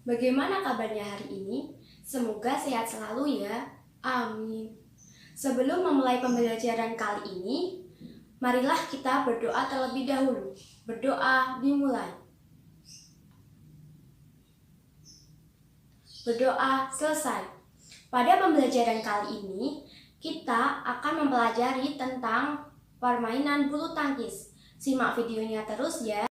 Bagaimana kabarnya hari ini? Semoga sehat selalu ya. Amin. Sebelum memulai pembelajaran kali ini, marilah kita berdoa terlebih dahulu. Berdoa dimulai. Berdoa selesai. Pada pembelajaran kali ini, kita akan mempelajari tentang permainan bulu tangkis. Simak videonya terus ya.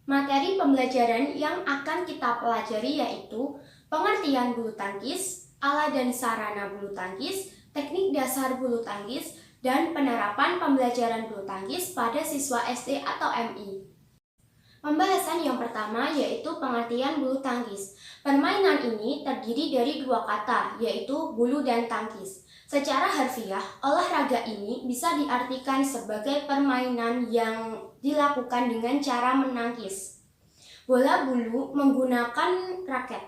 Materi pembelajaran yang akan kita pelajari yaitu pengertian bulu tangkis, alat dan sarana bulu tangkis, teknik dasar bulu tangkis, dan penerapan pembelajaran bulu tangkis pada siswa SD atau MI. Pembahasan yang pertama yaitu pengertian bulu tangkis. Permainan ini terdiri dari dua kata, yaitu bulu dan tangkis. Secara harfiah, olahraga ini bisa diartikan sebagai permainan yang dilakukan dengan cara menangkis. Bola bulu menggunakan raket.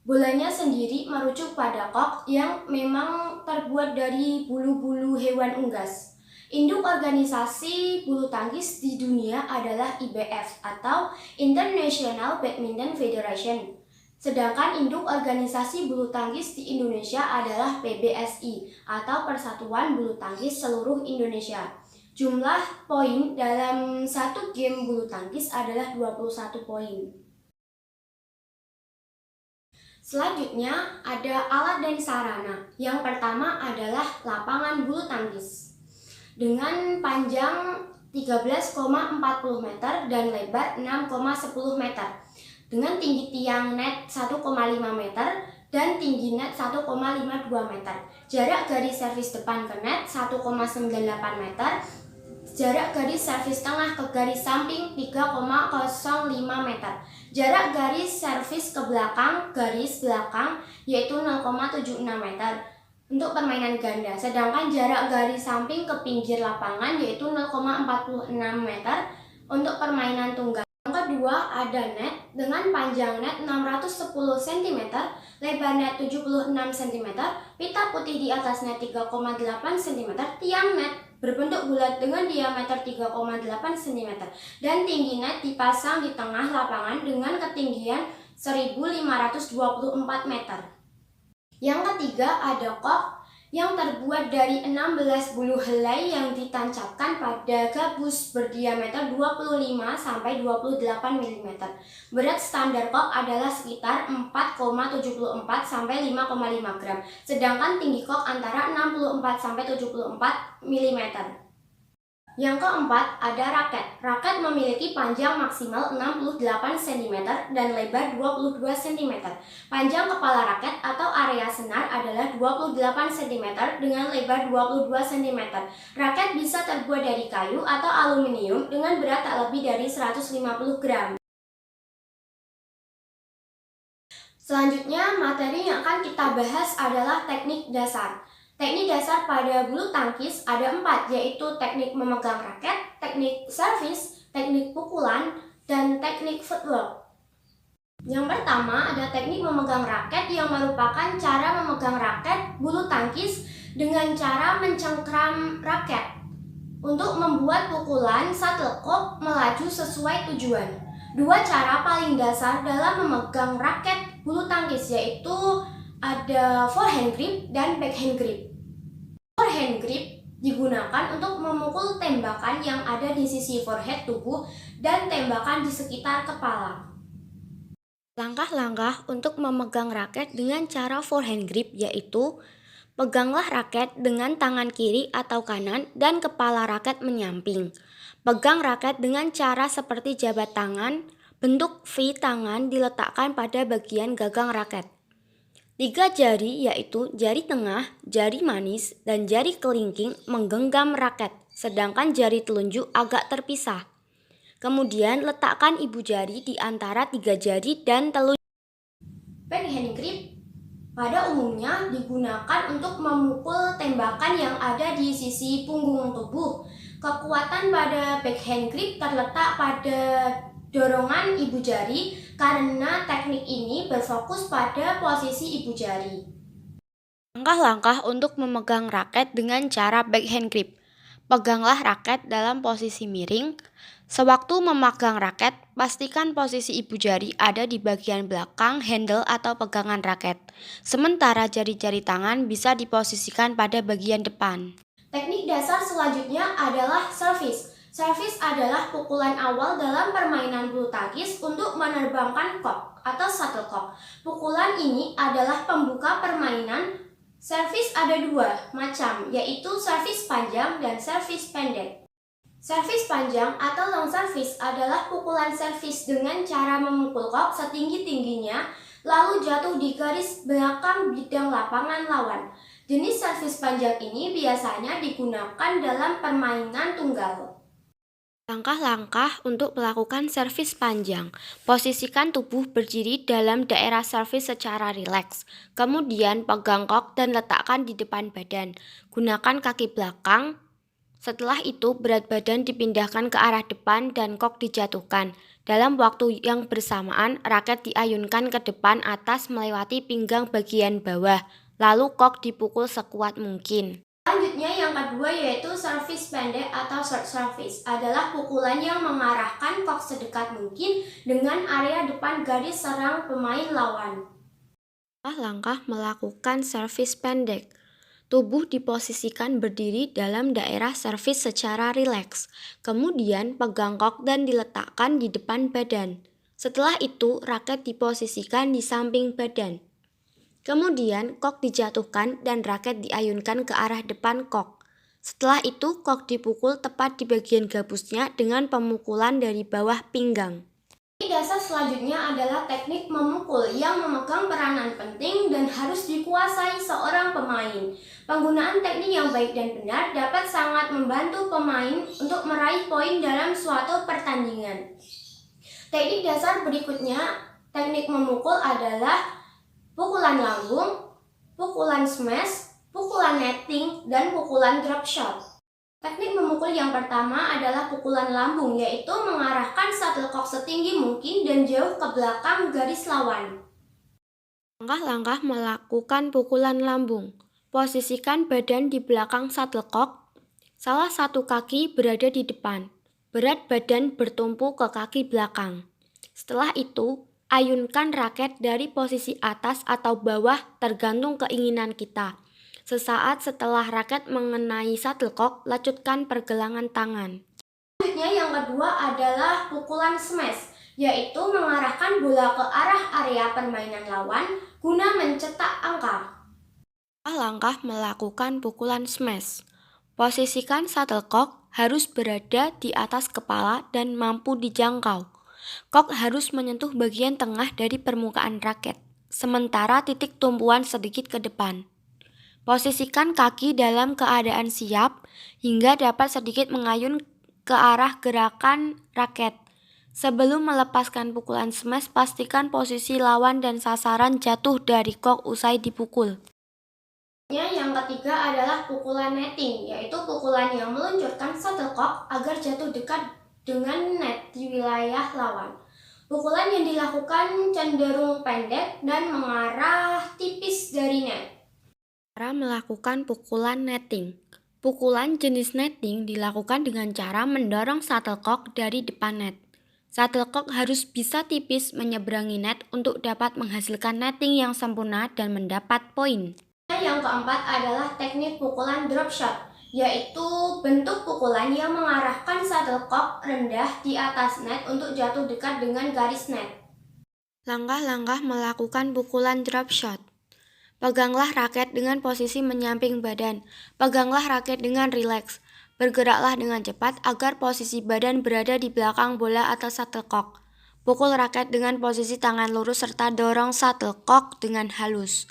Bolanya sendiri merujuk pada kok yang memang terbuat dari bulu-bulu hewan unggas. Induk organisasi bulu tangkis di dunia adalah IBF atau International Badminton Federation. Sedangkan induk organisasi bulu tangkis di Indonesia adalah PBSI atau Persatuan Bulu Tangkis Seluruh Indonesia. Jumlah poin dalam satu game bulu tangkis adalah 21 poin. Selanjutnya ada alat dan sarana. Yang pertama adalah lapangan bulu tangkis. Dengan panjang 13,40 meter dan lebar 6,10 meter. Dengan tinggi tiang net 1,5 meter dan tinggi net 1,52 meter. Jarak garis servis depan ke net 1,98 meter. Jarak garis servis tengah ke garis samping 3,05 meter. Jarak garis servis ke belakang garis belakang yaitu 0,76 meter untuk permainan ganda. Sedangkan jarak garis samping ke pinggir lapangan yaitu 0,46 meter untuk permainan tunggal. Yang kedua ada net dengan panjang net 610 cm, lebar net 76 cm, pita putih di atas net 3,8 cm, tiang net berbentuk bulat dengan diameter 3,8 cm, dan tinggi net dipasang di tengah lapangan dengan ketinggian 1524 meter. Yang ketiga ada kok yang terbuat dari 16 bulu helai yang ditancapkan pada gabus berdiameter 25-28 mm. Berat standar kok adalah sekitar 4,74 sampai 5,5 gram, sedangkan tinggi kok antara 64 sampai 74 mm. Yang keempat ada raket. Raket memiliki panjang maksimal 68 cm dan lebar 22 cm. Panjang kepala raket atau area senar adalah 28 cm dengan lebar 22 cm. Raket bisa terbuat dari kayu atau aluminium dengan berat tak lebih dari 150 gram. Selanjutnya, materi yang akan kita bahas adalah teknik dasar. Teknik dasar pada bulu tangkis ada 4, yaitu teknik memegang raket, teknik servis, teknik pukulan, dan teknik footwork. Yang pertama ada teknik memegang raket yang merupakan cara memegang raket bulu tangkis dengan cara mencengkram raket untuk membuat pukulan shuttlecock melaju sesuai tujuan. Dua cara paling dasar dalam memegang raket bulu tangkis yaitu ada forehand grip dan backhand grip. Forehand grip digunakan untuk memukul tembakan yang ada di sisi forehead tubuh dan tembakan di sekitar kepala. Langkah-langkah untuk memegang raket dengan cara forehand grip yaitu peganglah raket dengan tangan kiri atau kanan dan kepala raket menyamping. Pegang raket dengan cara seperti jabat tangan, bentuk V tangan diletakkan pada bagian gagang raket. 3 jari yaitu jari tengah, jari manis, dan jari kelingking menggenggam raket, sedangkan jari telunjuk agak terpisah. Kemudian letakkan ibu jari di antara 3 jari dan telunjuk. Backhand grip pada umumnya digunakan untuk memukul tembakan yang ada di sisi punggung tubuh. Kekuatan pada backhand grip terletak pada dorongan ibu jari karena teknik ini berfokus pada posisi ibu jari. Langkah-langkah untuk memegang raket dengan cara backhand grip. Peganglah raket dalam posisi miring. Sewaktu memegang raket, pastikan posisi ibu jari ada di bagian belakang handle atau pegangan raket. Sementara jari-jari tangan bisa diposisikan pada bagian depan. Teknik dasar selanjutnya adalah service. Service adalah pukulan awal dalam permainan bulu tangkis untuk menerbangkan kok atau shuttlecock. Pukulan ini adalah pembuka permainan. Servis ada dua macam, yaitu servis panjang dan servis pendek. Servis panjang atau long service adalah pukulan servis dengan cara memukul kok setinggi-tingginya lalu jatuh di garis belakang bidang lapangan lawan. Jenis servis panjang ini biasanya digunakan dalam permainan tunggal. Langkah-langkah untuk melakukan servis panjang. Posisikan tubuh berdiri dalam daerah servis secara rileks. Kemudian pegang kok dan letakkan di depan badan. Gunakan kaki belakang. Setelah itu berat badan dipindahkan ke arah depan dan kok dijatuhkan. Dalam waktu yang bersamaan, raket diayunkan ke depan atas melewati pinggang bagian bawah. Lalu kok dipukul sekuat mungkin. Selanjutnya yang kedua yaitu servis pendek atau short service adalah pukulan yang mengarahkan kok sedekat mungkin dengan area depan garis serang pemain lawan. Langkah melakukan servis pendek. Tubuh diposisikan berdiri dalam daerah servis secara rileks. Kemudian pegang kok dan diletakkan di depan badan. Setelah itu raket diposisikan di samping badan. Kemudian kok dijatuhkan dan raket diayunkan ke arah depan kok. Setelah itu kok dipukul tepat di bagian gabusnya dengan pemukulan dari bawah pinggang. Teknik dasar selanjutnya adalah teknik memukul yang memegang peranan penting dan harus dikuasai seorang pemain. Penggunaan teknik yang baik dan benar dapat sangat membantu pemain untuk meraih poin dalam suatu pertandingan. Teknik dasar berikutnya, teknik memukul adalah pukulan lambung, pukulan smash, pukulan netting, dan pukulan drop shot. Teknik memukul yang pertama adalah pukulan lambung, yaitu mengarahkan shuttlecock setinggi mungkin dan jauh ke belakang garis lawan. Langkah-langkah melakukan pukulan lambung. Posisikan badan di belakang shuttlecock. Salah satu kaki berada di depan. Berat badan bertumpu ke kaki belakang. Setelah itu, ayunkan raket dari posisi atas atau bawah tergantung keinginan kita. Sesaat setelah raket mengenai shuttlecock, lacutkan pergelangan tangan. Selanjutnya yang kedua adalah pukulan smash, yaitu mengarahkan bola ke arah area permainan lawan guna mencetak angka. Langkah melakukan pukulan smash. Posisikan shuttlecock harus berada di atas kepala dan mampu dijangkau. Kok harus menyentuh bagian tengah dari permukaan raket, sementara titik tumpuan sedikit ke depan. Posisikan kaki dalam keadaan siap hingga dapat sedikit mengayun ke arah gerakan raket. Sebelum melepaskan pukulan smash, pastikan posisi lawan dan sasaran jatuh dari kok usai dipukul. Yang ketiga adalah pukulan netting, yaitu pukulan yang meluncurkan shuttlecock agar jatuh dekat dengan net di wilayah lawan. Pukulan yang dilakukan cenderung pendek dan mengarah tipis dari net. Cara melakukan pukulan netting. Pukulan jenis netting dilakukan dengan cara mendorong shuttlecock dari depan net. Shuttlecock harus bisa tipis menyeberangi net untuk dapat menghasilkan netting yang sempurna dan mendapat poin. Yang keempat adalah teknik pukulan drop shot, yaitu bentuk pukulan yang mengarahkan shuttlecock rendah di atas net untuk jatuh dekat dengan garis net. Langkah-langkah melakukan pukulan drop shot. Peganglah raket dengan posisi menyamping badan. Peganglah raket dengan rileks. Bergeraklah dengan cepat agar posisi badan berada di belakang bola atau shuttlecock. Pukul raket dengan posisi tangan lurus serta dorong shuttlecock dengan halus.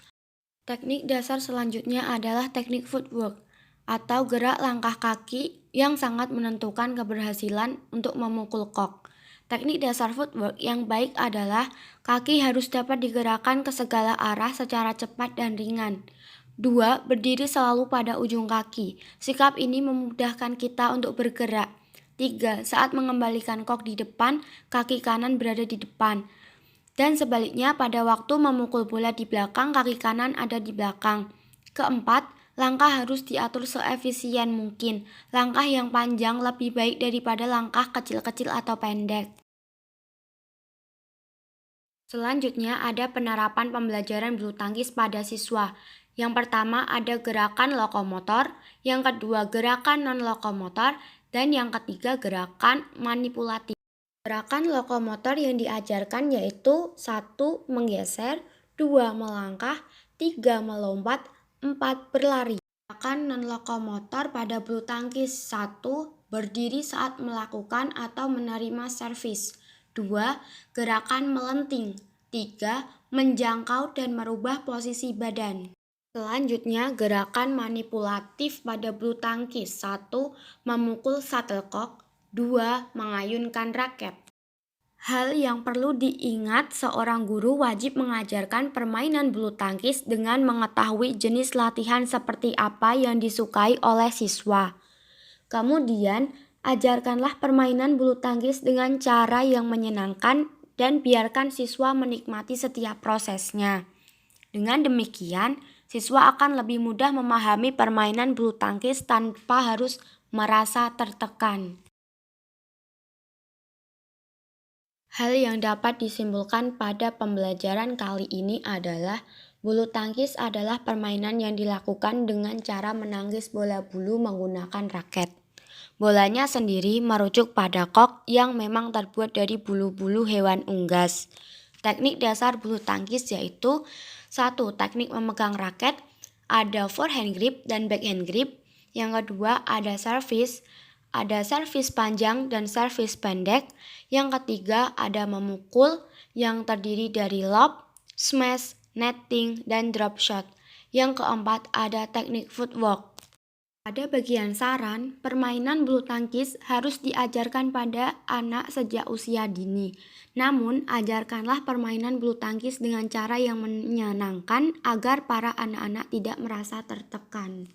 Teknik dasar selanjutnya adalah teknik footwork atau gerak langkah kaki yang sangat menentukan keberhasilan untuk memukul kok. Teknik dasar footwork yang baik adalah kaki harus dapat digerakkan ke segala arah secara cepat dan ringan. 2. Berdiri selalu pada ujung kaki. Sikap ini memudahkan kita untuk bergerak. 3. Saat mengembalikan kok di depan, kaki kanan berada di depan. Dan sebaliknya pada waktu memukul bola di belakang, kaki kanan ada di belakang. 4. Langkah harus diatur seefisien mungkin. Langkah yang panjang lebih baik daripada langkah kecil-kecil atau pendek. Selanjutnya ada penerapan pembelajaran bulu tangkis pada siswa. Yang pertama ada gerakan lokomotor, yang kedua gerakan non-lokomotor, dan yang ketiga gerakan manipulatif. Gerakan lokomotor yang diajarkan yaitu 1. Menggeser, 2. Melangkah, 3. Melompat, 4. Berlari. Gerakan non-lokomotor pada bulu tangkis 1. Berdiri saat melakukan atau menerima servis, 2. Gerakan melenting, 3. Menjangkau dan merubah posisi badan. Selanjutnya, gerakan manipulatif pada bulu tangkis 1. Memukul shuttlecock, 2. Mengayunkan raket. Hal yang perlu diingat, seorang guru wajib mengajarkan permainan bulu tangkis dengan mengetahui jenis latihan seperti apa yang disukai oleh siswa. Kemudian, ajarkanlah permainan bulu tangkis dengan cara yang menyenangkan dan biarkan siswa menikmati setiap prosesnya. Dengan demikian, siswa akan lebih mudah memahami permainan bulu tangkis tanpa harus merasa tertekan. Hal yang dapat disimpulkan pada pembelajaran kali ini adalah bulu tangkis adalah permainan yang dilakukan dengan cara menangkis bola bulu menggunakan raket. Bolanya sendiri merujuk pada kok yang memang terbuat dari bulu-bulu hewan unggas. Teknik dasar bulu tangkis yaitu 1. Teknik memegang raket, ada forehand grip dan backhand grip. Yang kedua ada servis panjang dan servis pendek. Yang ketiga ada memukul yang terdiri dari lob, smash, netting, dan drop shot. Yang keempat ada teknik footwork. Pada bagian saran, permainan bulu tangkis harus diajarkan pada anak sejak usia dini. Namun, ajarkanlah permainan bulu tangkis dengan cara yang menyenangkan agar para anak-anak tidak merasa tertekan.